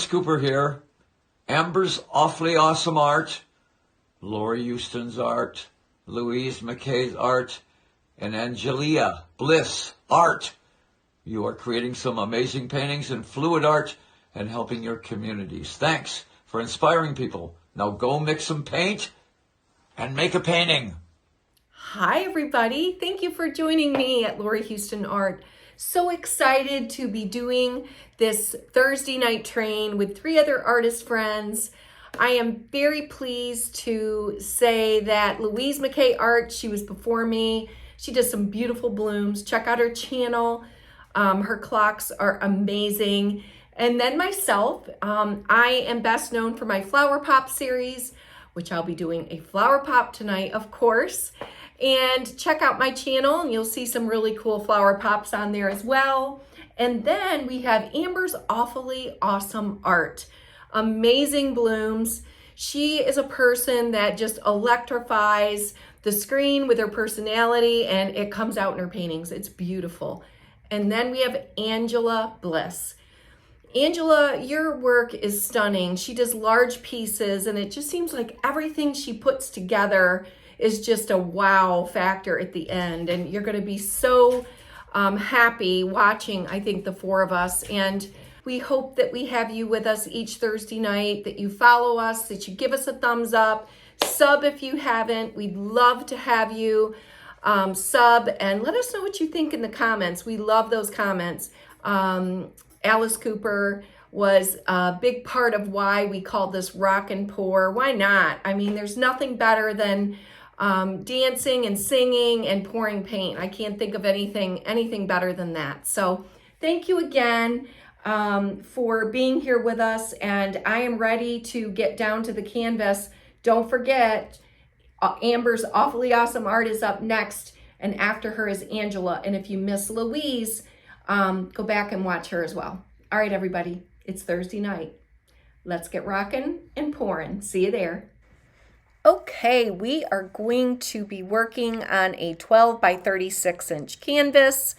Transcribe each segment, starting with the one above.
Alice Cooper here. Amber's Awfully Awesome Art, Lori Houston's art, Louise McKay's art, and Angelia Bliss art. You are creating some amazing paintings and fluid art and helping your communities. Thanks for inspiring people. Now go mix some paint and make a painting. Hi, everybody. Thank you for joining me at Lori Houston Art. So excited to be doing this Thursday night train with 3 other artist friends. I am very pleased to say that Louise McKay Art, she was before me. She does some beautiful blooms. Check out her channel. Her clocks are amazing. And then myself, I am best known for my Flower Pop series, which I'll be doing a flower pop tonight, of course. And check out my channel and you'll see some really cool flower pops on there as well. And then we have Amber's Awfully Awesome Art. Amazing blooms. She is a person that just electrifies the screen with her personality, and it comes out in her paintings. It's beautiful. And then we have Angela Bliss. Angela, your work is stunning. She does large pieces and it just seems like everything she puts together is just a wow factor at the end. And you're going to be so happy watching, I think, the 4 of us. And we hope that we have you with us each Thursday night, that you follow us, that you give us a thumbs up, sub if you haven't. We'd love to have you sub and let us know what you think in the comments. We love those comments. Alice Cooper was a big part of why we called this Rock and Pour. Why not? I mean, there's nothing better than dancing and singing and pouring paint. I can't think of anything better than that. So thank you again for being here with us. And I am ready to get down to the canvas. Don't forget, Amber's Awfully Awesome Art is up next. And after her is Angela. And if you miss Louise, go back and watch her as well. All right, everybody, it's Thursday night. Let's get rocking and pouring. See you there. Okay, we are going to be working on a 12 by 36 inch canvas.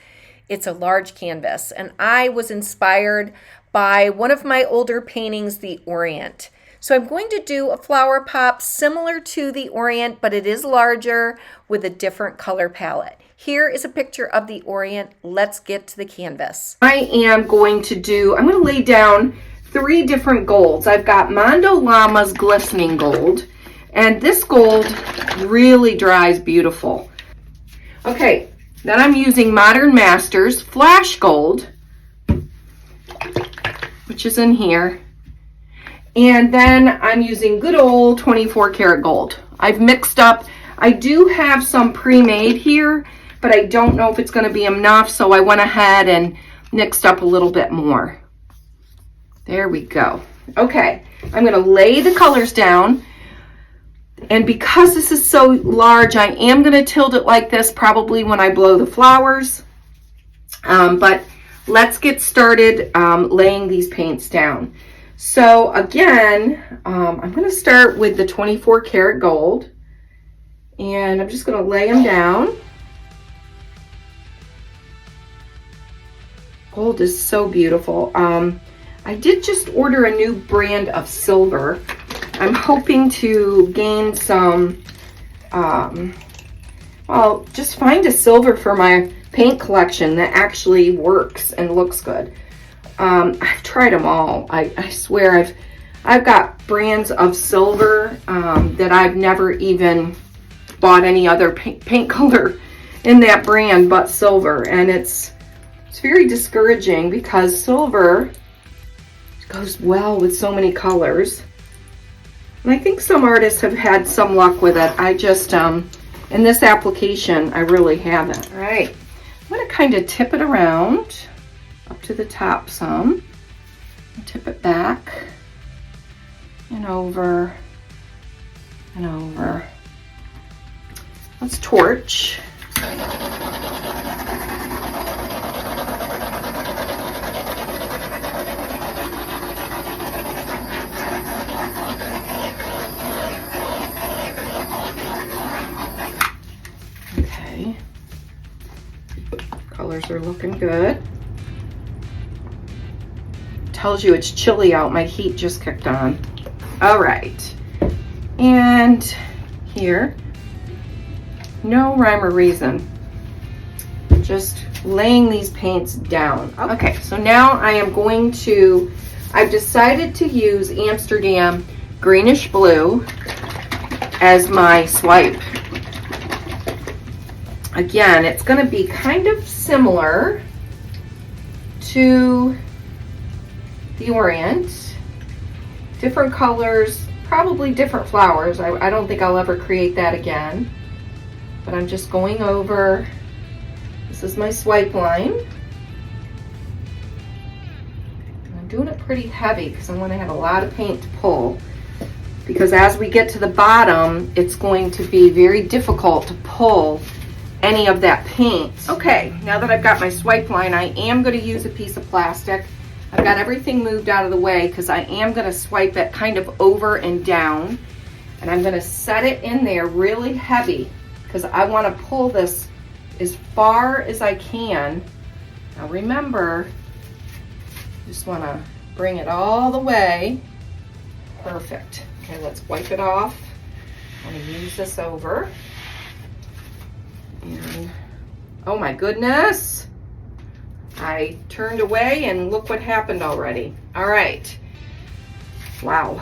It's a large canvas, and I was inspired by one of my older paintings, the Orient. So I'm going to do a flower pop similar to the Orient, but it is larger with a different color palette. Here is a picture of the Orient. Let's get to the canvas. I'm going to lay down 3 different golds. I've got Mondo Llama's Glistening Gold, and this gold really dries beautiful. Okay, then I'm using Modern Masters Flash Gold, which is in here. And then I'm using good old 24 karat gold. I've mixed up, I do have some pre-made here, but I don't know if it's going to be enough, so I went ahead and mixed up a little bit more. There we go. Okay, I'm going to lay the colors down, and because this is so large, I am going to tilt it like this probably when I blow the flowers. But let's get started laying these paints down. So again, I'm going to start with the 24 karat gold, and I'm just going to lay them down. Gold is so beautiful. I did just order a new brand of silver. I'm hoping to gain some, well, just find a silver for my paint collection that actually works and looks good. I've tried them all. I swear I've got brands of silver that I've never even bought any other paint color in that brand but silver, and it's very discouraging because silver goes well with so many colors. And I think some artists have had some luck with it. I just, in this application, I really haven't. All right, I'm going to kind of tip it around up to the top some, and tip it back and over and over. Let's torch. Okay, colors are looking good. tells you it's chilly out. My heat just kicked on. All right. And here, no rhyme or reason. Just laying these paints down. Okay, so now I am going to, I've decided to use Amsterdam greenish blue as my swipe. Again, it's going to be kind of similar to the Orient. Different colors, probably different flowers. I don't think I'll ever create that again. But I'm just going over, this is my swipe line. And I'm doing it pretty heavy because I want to have a lot of paint to pull. Because as we get to the bottom, it's going to be very difficult to pull any of that paint. Okay, now that I've got my swipe line, I am going to use a piece of plastic. I've got everything moved out of the way because I am going to swipe it kind of over and down. And I'm going to set it in there really heavy because I want to pull this as far as I can. Now remember, just want to bring it all the way. Perfect. Okay, let's wipe it off. I'm going to use this over. And, oh my goodness. I turned away and look what happened already. All right. Wow.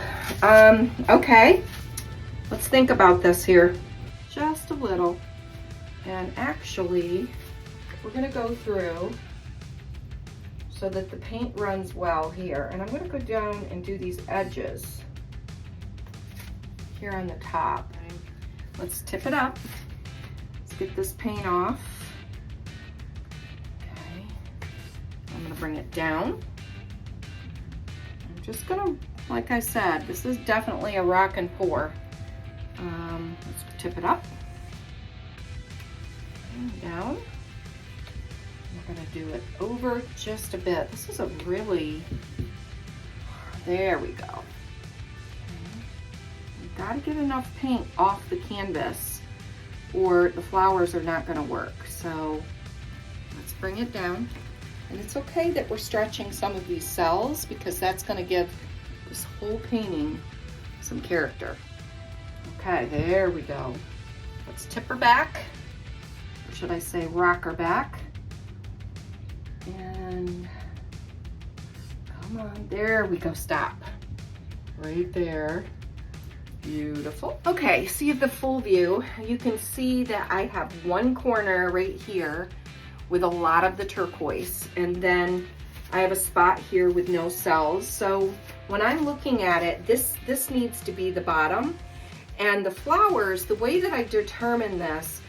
Okay. Let's think about this here. Just a little. And actually, we're going to go through so that the paint runs well here. And I'm going to go down and do these edges here on the top. Let's tip it up. Let's get this paint off. Okay. I'm going to bring it down. I'm just going to, like I said, this is definitely a rock and pour. Let's tip it up. And down. We're going to do it over just a bit. This is a really, there we go. You've got to get enough paint off the canvas or the flowers are not going to work. So let's bring it down. And it's okay that we're stretching some of these cells because that's going to give this whole painting some character. Okay, there we go. Let's tip her back. Or should I say rock her back? And come on, there we go, stop. Right there. Beautiful. Okay, see the full view. You can see that I have one corner right here with a lot of the turquoise, and then I have a spot here with no cells. So when I'm looking at it, this needs to be the bottom. And the flowers, the way that I determine this,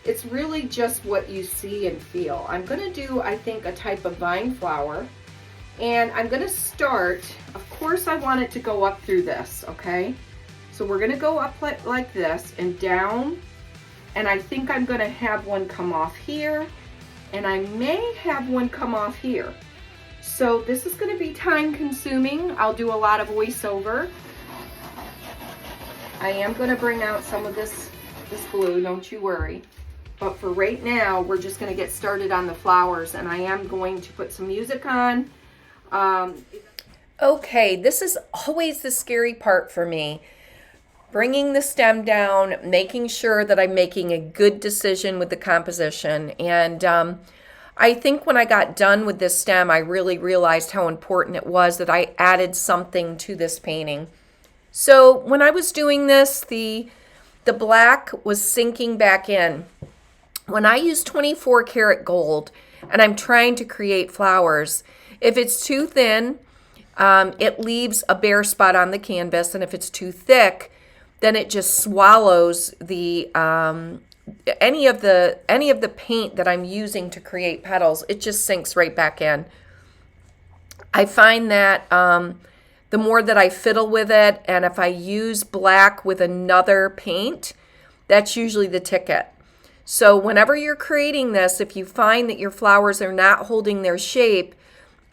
it's really just what you see and feel. I'm gonna do, I think, a type of vine flower. And I'm gonna start, of course I want it to go up through this, okay? So we're gonna go up like this and down. And I think I'm gonna have one come off here. And I may have one come off here. So this is gonna be time consuming. I'll do a lot of voiceover. I am gonna bring out some of this glue, don't you worry. But for right now, we're just gonna get started on the flowers, and I am going to put some music on. Okay, this is always the scary part for me. Bringing the stem down, making sure that I'm making a good decision with the composition. And I think when I got done with this stem, I really realized how important it was that I added something to this painting. So when I was doing this, the black was sinking back in. When I use 24 karat gold and I'm trying to create flowers, if it's too thin, it leaves a bare spot on the canvas, and if it's too thick, then it just swallows the any of the paint that I'm using to create petals. It just sinks right back in. I find that the more that I fiddle with it, and if I use black with another paint, that's usually the ticket. So whenever you're creating this, if you find that your flowers are not holding their shape,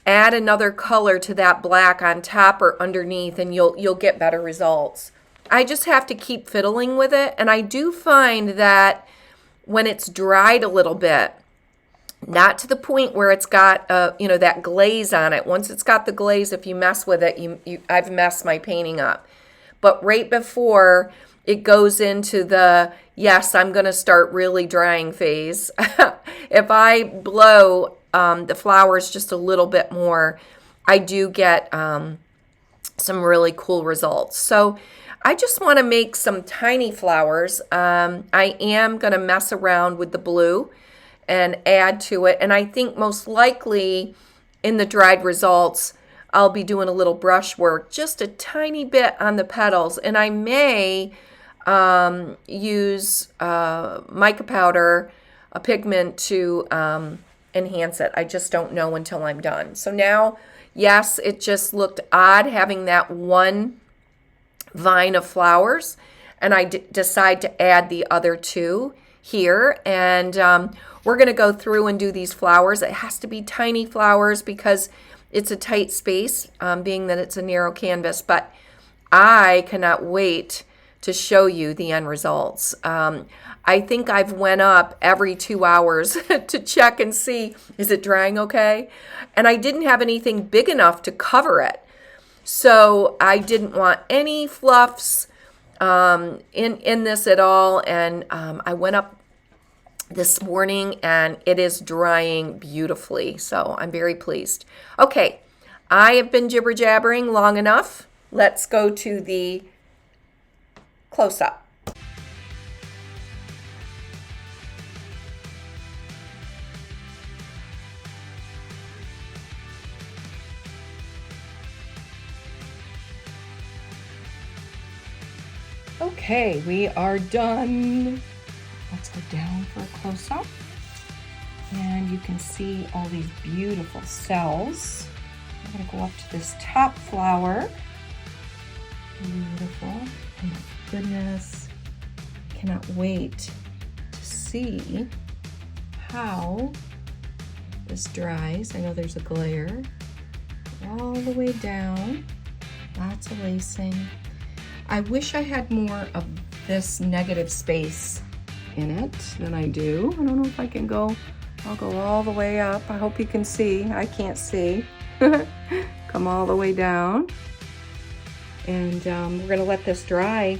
add another color to that black on top or underneath, and you'll get better results. I just have to keep fiddling with it, and I do find that when it's dried a little bit, Not to the point where it's got that glaze on it. Once it's got the glaze, if you mess with it, I've messed my painting up. But right before it goes into the, yes, I'm going to start really drying phase, if I blow the flowers just a little bit more, I do get some really cool results. So I just want to make some tiny flowers. I am going to mess around with the blue and add to it. And I think most likely in the dried results, I'll be doing a little brush work, just a tiny bit on the petals. And I may use mica powder, a pigment to enhance it. I just don't know until I'm done. So now, yes, it just looked odd having that one vine of flowers. And I decide to add the other two here. And we're going to go through and do these flowers. It has to be tiny flowers because it's a tight space, being that it's a narrow canvas. But I cannot wait to show you the end results. I think I've went up every 2 hours to check and see, is it drying okay? And I didn't have anything big enough to cover it. So I didn't want any fluffs in this at all. And I went up this morning and it is drying beautifully. So I'm very pleased. Okay, I have been jibber jabbering long enough. Let's go to the close up. Okay, we are done. Let's go down for a close-up. And you can see all these beautiful cells. I'm going to go up to this top flower. Beautiful. Oh my goodness. Cannot wait to see how this dries. I know there's a glare. All the way down. Lots of lacing. I wish I had more of this negative space in it than I do. I don't know if I can go. I'll go all the way up. I hope you can see. I can't see. Come all the way down. And we're going to let this dry.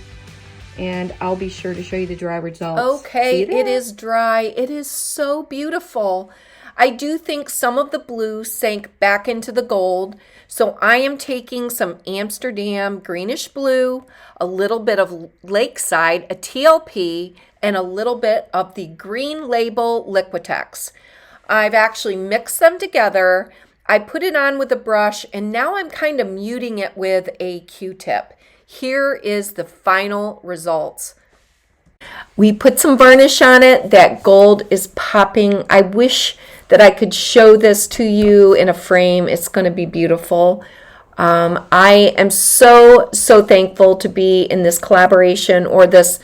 And I'll be sure to show you the dry results. Okay, it is dry. It is so beautiful. I do think some of the blue sank back into the gold. So I am taking some Amsterdam greenish blue, a little bit of Lakeside, a TLP, and a little bit of the Green Label Liquitex. I've actually mixed them together. I put it on with a brush, and now I'm kind of muting it with a Q-tip. Here is the final results. We put some varnish on it. That gold is popping. I wish that I could show this to you in a frame. It's going to be beautiful. I am so thankful to be in this collaboration or this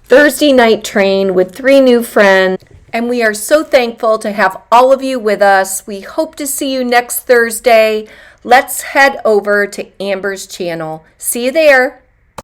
Thursday night train with 3 new friends. And we are so thankful to have all of you with us. We hope to see you next Thursday. Let's head over to Amber's channel. See you there.